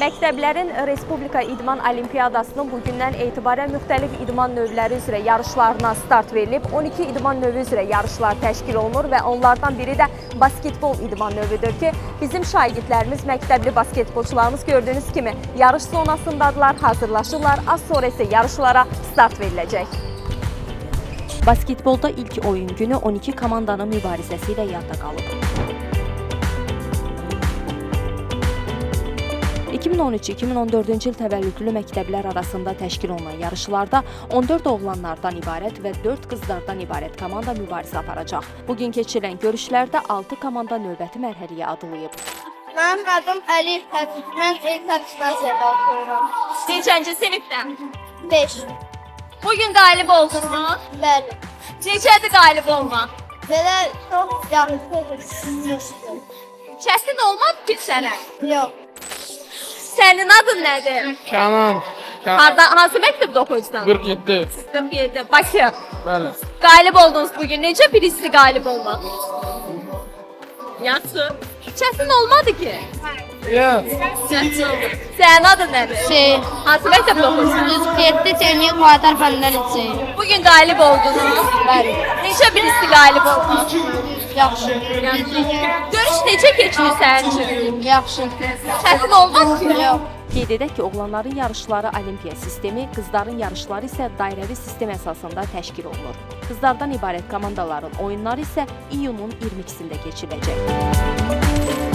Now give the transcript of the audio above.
Məktəblərin Respublika İdman Olimpiyadasının bugündən etibarən müxtəlif idman növləri üzrə yarışlarına start verilib. 12 idman növü üzrə yarışlar təşkil olunur və onlardan biri də basketbol idman növüdür ki, bizim şagirdlərimiz, məktəbli basketbolçularımız gördüyünüz kimi yarış zonasındadılar, hazırlaşırlar. Az sonra isə yarışlara start veriləcək. Basketbolda ilk oyun günü 12 komandanın mübarizəsi ilə yadda qalıb. 2013-2014-cü il təvəllüdlü məktəblər arasında təşkil olunan yarışlarda 14 oğlanlardan ibarət və 4 qızlardan ibarət komanda mübarizə aparacaq. Bugün keçirilən görüşlərdə 6 komanda növbəti mərhələyə adlayıb. Mənim adım Əlif Həbib. Mən ilk gimnaziyada oxuyuram. Neçənci sinifdən? 5. Bugün qalib oldunuz. Bəli. Necədir qalib olmaq? Belə çox yaxşı. Çətin olmadı ki sənə? Yox. Sənin adın nədir? Kənan. Hansı məktəbdə oxuyursan? 47. 47. Bakı. Bəli. Qalib oldunuz bugün. Necə bir hissi qalib olmaq? Yaxşı. Çətin olmadı ki? Yox. Çətin oldu. Sənin adın nədir? Hansı məktəbdə oxuyursan? 107 Texnik Muhadar Fənlər Liseyi. Bugün qalib oldunuz. Bəli. Necə bir hissi qalib olmaq? Yaxşı. Görüş necə keçir sənin üçün? Yaxşı. Çətin olmadı ki? Yox. Qeyd edək ki, oğlanların yarışları olimpiya sistemi, qızların yarışları isə dairəvi sistem əsasında təşkil olunur. Qızlardan ibarət komandaların oyunları isə iyunun 22-sində keçiriləcək.